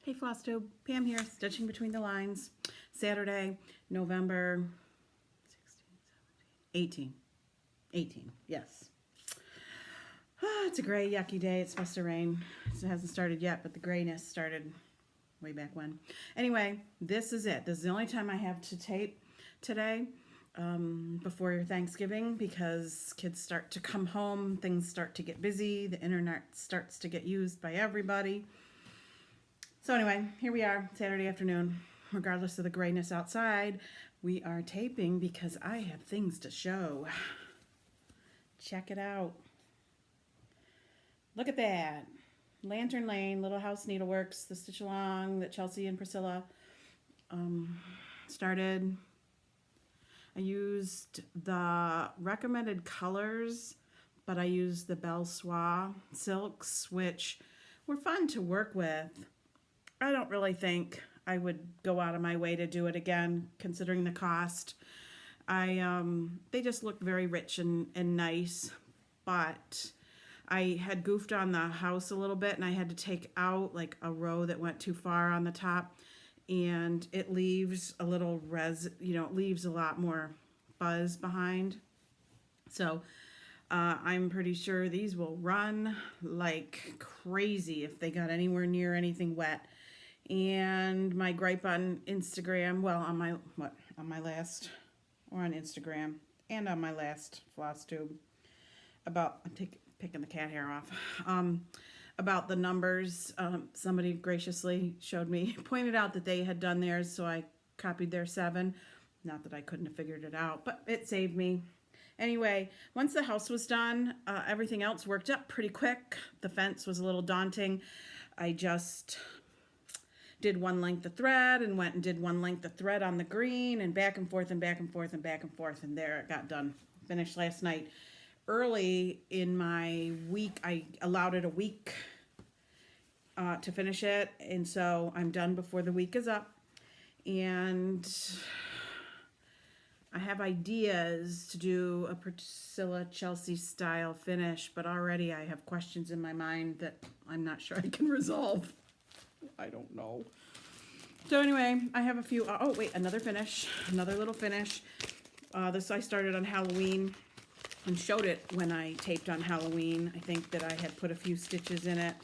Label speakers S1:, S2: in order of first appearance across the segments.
S1: Hey Flosstube, Pam here, stitching between the lines. Saturday, November 16, 18, yes. It's a gray, yucky day. It's supposed to rain. It hasn't started yet, but the grayness started way back when. Anyway, this is it. This is the only time I have to tape today before Thanksgiving because kids start to come home, things start to get busy, the internet starts to get used by everybody. So anyway, here we are, Saturday afternoon. Regardless of the grayness outside, we are taping because I have things to show. Check it out. Look at that. Lantern Lane, Little House Needleworks, the stitch along that Chelsea and Priscilla started. I used the recommended colors, but I used the Belle Soie silks, which were fun to work with. I don't really think I would go out of my way to do it again, considering the cost. They just looked very rich and nice, but I had goofed on the house a little bit, and I had to take out like a row that went too far on the top, and it leaves a little it leaves a lot more buzz behind. So I'm pretty sure these will run like crazy if they got anywhere near anything wet. And my gripe on Instagram, well, on my last, or on Instagram, and on my last Flosstube, about, picking the cat hair off, about the numbers. Somebody graciously showed me, pointed out that they had done theirs, so I copied their 7. Not that I couldn't have figured it out, but it saved me. Anyway, once the house was done, everything else worked up pretty quick. The fence was a little daunting. I just did one length of thread and went and did one length of thread on the green and back and forth and back and forth and back and forth, and there it got done. Finished last night. Early in my week, I allowed it a week to finish it, and so I'm done before the week is up. And I have ideas to do a Priscilla Chelsea style finish, but already I have questions in my mind that I'm not sure I can resolve. I don't know. So anyway, I have a few, oh wait, another little finish. This I started on Halloween and showed it when I taped on Halloween. I think that I had put a few stitches in it.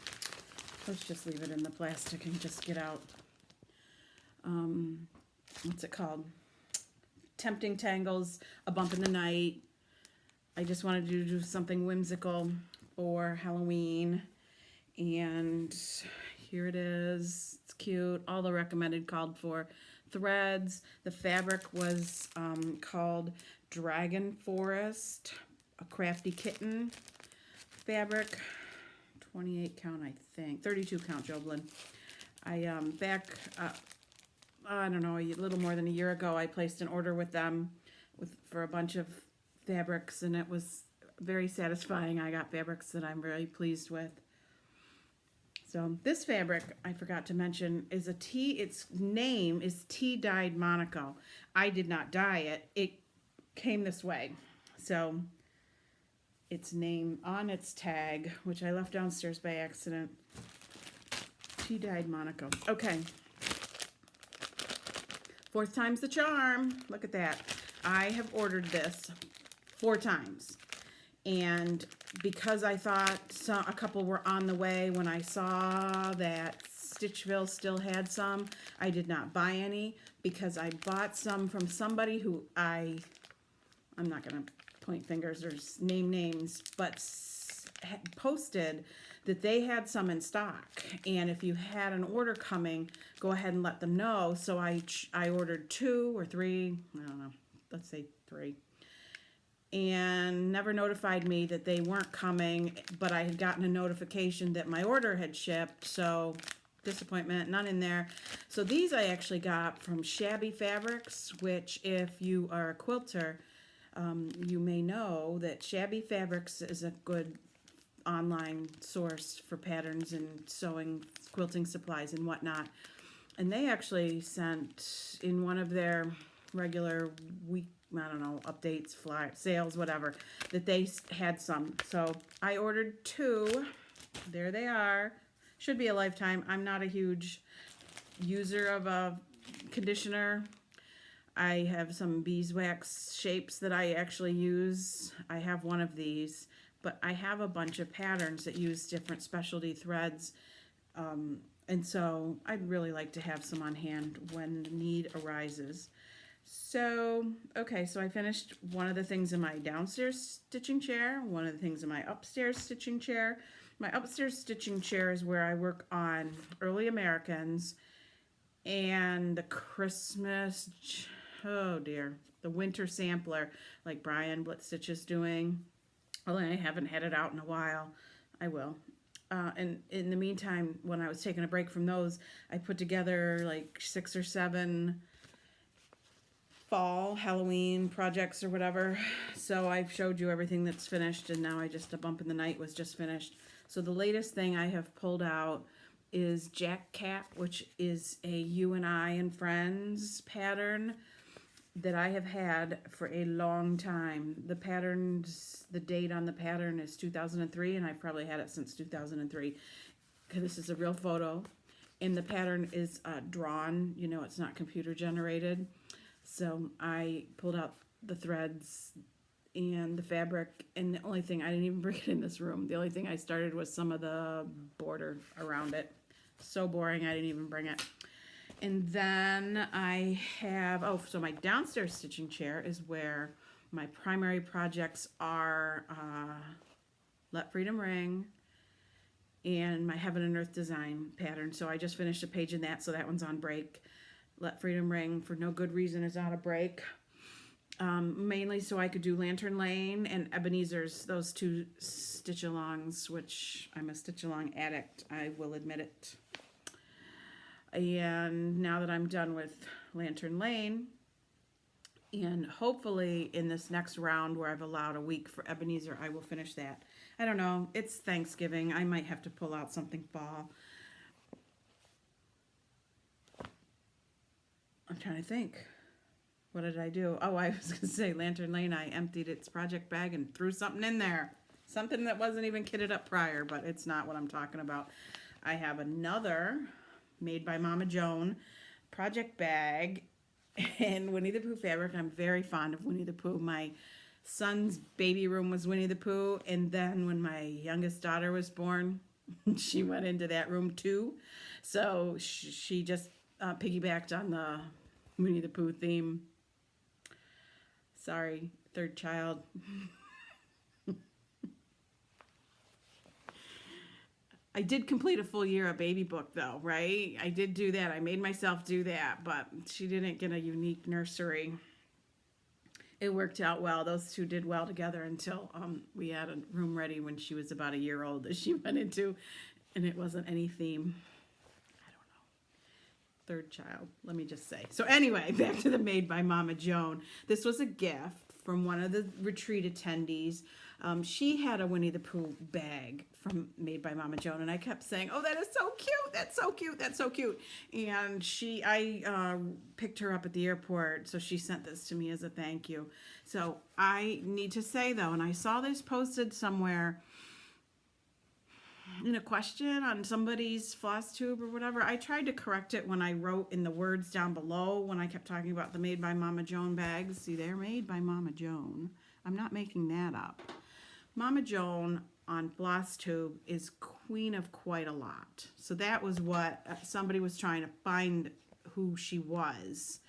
S1: Let's just leave it in the plastic and just get out, what's it called? Tempting Tangles, A Bump in the Night. I just wanted to do something whimsical for Halloween, and here it is. It's cute. All the recommended called for threads. The fabric was called Dragon Forest, a Crafty Kitten fabric. 28 count, I think. 32 count Joblin. I I don't know, a little more than a year ago, I placed an order with them for a bunch of fabrics, and it was very satisfying. I got fabrics that I'm really pleased with. So this fabric, I forgot to mention, is its name is tea dyed Monaco. I did not dye it. It came this way. So its name on its tag, which I left downstairs by accident, tea dyed Monaco. Okay. 4th time's the charm. Look at that. I have ordered this 4 times. And because I thought a couple were on the way, when I saw that Stitchville still had some, I did not buy any because I bought some from somebody who I'm not going to point fingers or name names, but posted that they had some in stock. And if you had an order coming, go ahead and let them know. So I ordered 2 or 3, I don't know, let's say 3. And never notified me that they weren't coming, but I had gotten a notification that my order had shipped, so disappointment, none in there. So these I actually got from Shabby Fabrics, which if you are a quilter, you may know that Shabby Fabrics is a good online source for patterns and sewing, quilting supplies and whatnot. And they actually sent in one of their regular week, I don't know, updates, sales, whatever, that they had some. So I ordered 2. There they are. Should be a lifetime. I'm not a huge user of a conditioner. I have some beeswax shapes that I actually use. I have one of these, but I have a bunch of patterns that use different specialty threads. And so I'd really like to have some on hand when the need arises. So, okay, so I finished one of the things in my downstairs stitching chair, one of the things in my upstairs stitching chair. My upstairs stitching chair is where I work on Early Americans and the Christmas, oh dear, the winter sampler, like Brian Blitzstitch is doing. Although I haven't had it out in a while, I will. And in the meantime, when I was taking a break from those, I put together like 6 or 7 fall Halloween projects or whatever. So I've showed you everything that's finished, and now A Bump in the Night was just finished. So the latest thing I have pulled out is Jack Cat, which is a You and I and Friends pattern that I have had for a long time. The patterns, the date on the pattern is 2003, and I've probably had it since 2003. This is a real photo, and the pattern is drawn. You know, it's not computer generated. So I pulled out the threads and the fabric, and the only thing, I didn't even bring it in this room. The only thing I started was some of the border around it. So boring, I didn't even bring it. And then I have, so my downstairs stitching chair is where my primary projects are Let Freedom Ring and my Heaven and Earth design pattern. So I just finished a page in that, so that one's on break. Let Freedom Ring, for no good reason, is on a break. Mainly so I could do Lantern Lane and Ebenezer's, those 2 stitch-alongs, which I'm a stitch-along addict, I will admit it. And now that I'm done with Lantern Lane, and hopefully in this next round where I've allowed a week for Ebenezer, I will finish that. I don't know, it's Thanksgiving. I might have to pull out something fall. I'm trying to think. What did I do? Oh, I was going to say Lantern Lane, I emptied its project bag and threw something in there. Something that wasn't even kitted up prior, but it's not what I'm talking about. I have another Made by Mama Joan project bag in Winnie the Pooh fabric. I'm very fond of Winnie the Pooh. My son's baby room was Winnie the Pooh, and then when my youngest daughter was born, she went into that room too. So she just piggybacked on the Winnie the Pooh theme. Sorry, third child. I did complete a full year of baby book though, right? I did do that. I made myself do that, but she didn't get a unique nursery. It worked out well. Those 2 did well together until we had a room ready when she was about a year old that she went into, and it wasn't any theme. I don't know. Third child, let me just say. So anyway, back to the Made by Mama Joan. This was a gift from one of the retreat attendees. She had a Winnie the Pooh bag from Made by Mama Joan, and I kept saying, "Oh, that is so cute! That's so cute! That's so cute!" And I picked her up at the airport, so she sent this to me as a thank you. So I need to say though, and I saw this posted somewhere in a question on somebody's Flosstube or whatever. I tried to correct it when I wrote in the words down below when I kept talking about the Made by Mama Joan bags. See, they're Made by Mama Joan. I'm not making that up. Mama Joan on Flosstube is queen of quite a lot. So that was what somebody was trying to find who she was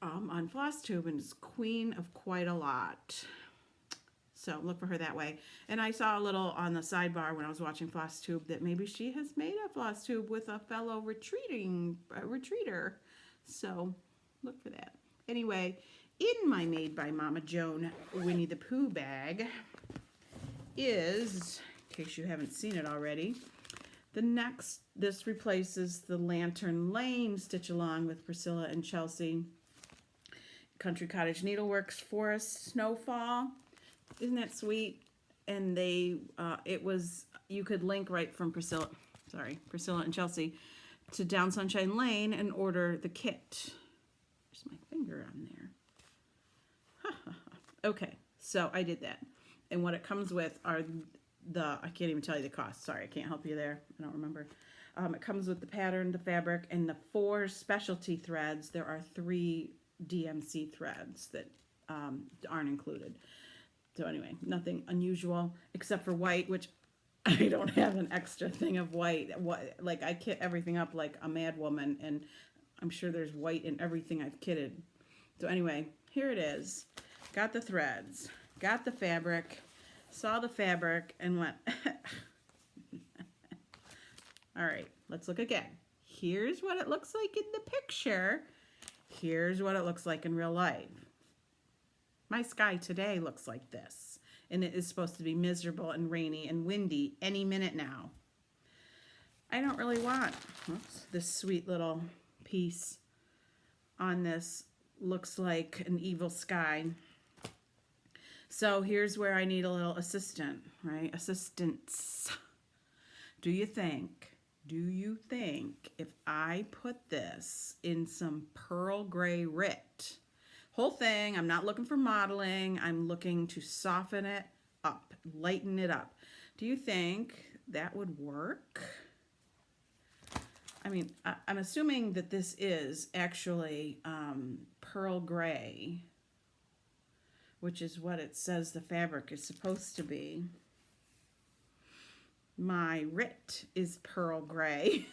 S1: on Flosstube, and is queen of quite a lot. So look for her that way. And I saw a little on the sidebar when I was watching Flosstube that maybe she has made a Flosstube with a fellow retreater. So look for that. Anyway, in my Made by Mama Joan Winnie the Pooh bag is, in case you haven't seen it already, this replaces the Lantern Lane Stitch Along with Priscilla and Chelsea. Country Cottage Needleworks Forest Snowfall. Isn't that sweet? And you could link right from Priscilla and Chelsea to Down Sunshine Lane and order the kit. There's my finger on there. Okay, so I did that. And what it comes with are I can't even tell you the cost. Sorry, I can't help you there. I don't remember. It comes with the pattern, the fabric, and the 4 specialty threads. There are 3 DMC threads that aren't included. So anyway, nothing unusual except for white, which I don't have an extra thing of white. Like I kit everything up like a mad woman, and I'm sure there's white in everything I've kitted. So anyway, here it is. Got the threads, got the fabric, saw the fabric, and went, all right, let's look again. Here's what it looks like in the picture. Here's what it looks like in real life. My sky today looks like this, and it is supposed to be miserable and rainy and windy any minute now. I don't really want this sweet little piece on this. Looks like an evil sky. So here's where I need a little assistant, right? Assistance. Do you think if I put this in some pearl gray Rit, whole thing, I'm not looking for modeling, I'm looking to soften it up, lighten it up. Do you think that would work? I mean, I'm assuming that this is actually pearl gray, which is what it says the fabric is supposed to be. My Rit is pearl gray.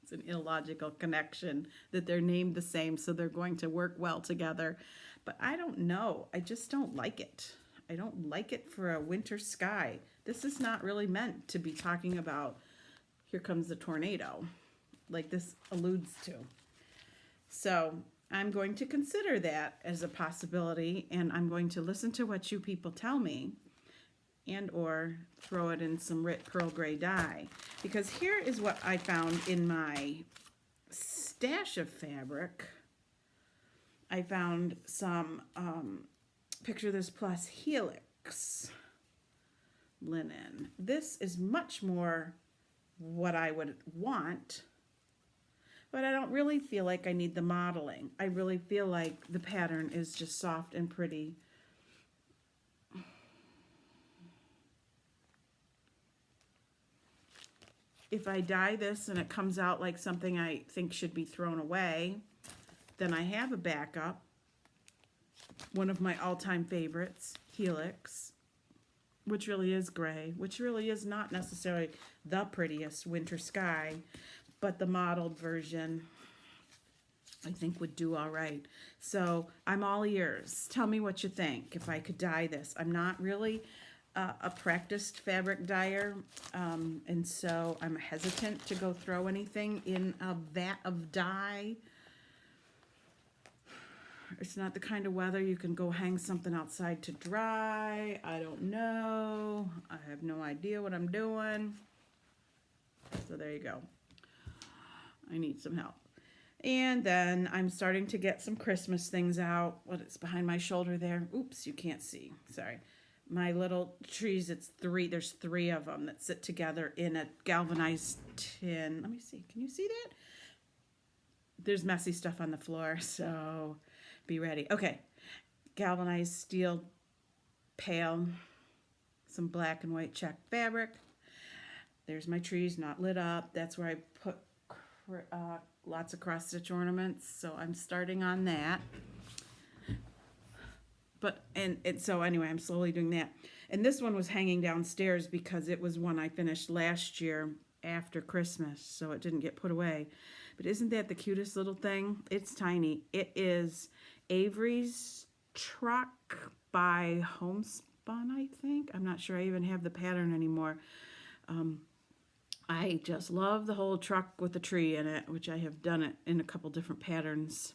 S1: It's an illogical connection that they're named the same, so they're going to work well together. But I don't know. I just don't like it. I don't like it for a winter sky. This is not really meant to be talking about, here comes the tornado, like this alludes to. So I'm going to consider that as a possibility, and I'm going to listen to what you people tell me, and or throw it in some Rit pearl gray dye, because here is what I found in my stash of fabric. I found some Picture This Plus Helix linen. This is much more what I would want, but I don't really feel like I need the modeling. I really feel like the pattern is just soft and pretty. If I dye this and it comes out like something I think should be thrown away, then I have a backup. One of my all-time favorites, Helix, which really is gray, which really is not necessarily the prettiest winter sky, but the modeled version I think would do all right. So I'm all ears. Tell me what you think if I could dye this. I'm not really a practiced fabric dyer, and so I'm hesitant to go throw anything in a vat of dye. It's not the kind of weather you can go hang something outside to dry. I don't know. I have no idea what I'm doing. So there you go. I need some help. And then I'm starting to get some Christmas things out. What is behind my shoulder there? Oops, you can't see. Sorry. My little trees, there's 3 of them that sit together in a galvanized tin. Let me see. Can you see that? There's messy stuff on the floor, so be ready. Okay. Galvanized steel pail, some black and white check fabric. There's my trees not lit up. That's where I put lots of cross stitch ornaments. So I'm starting on that. But so anyway, I'm slowly doing that. And this one was hanging downstairs because it was one I finished last year after Christmas, so it didn't get put away. But isn't that the cutest little thing? It's tiny. It is Avery's Truck by Homespun, I think. I'm not sure I even have the pattern anymore. I just love the whole truck with the tree in it, which I have done it in a couple different patterns.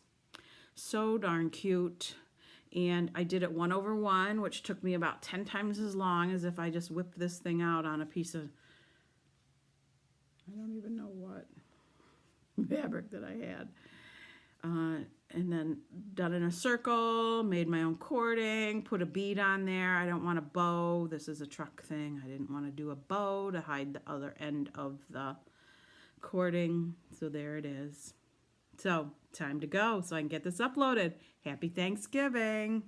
S1: So darn cute. And I did it 1/1, which took me about 10 times as long as if I just whipped this thing out on a piece of, I don't even know what fabric that I had. And then done in a circle, made my own cording, put a bead on there. I don't want a bow. This is a truck thing. I didn't want to do a bow to hide the other end of the cording. So there it is. So time to go so I can get this uploaded. Happy Thanksgiving.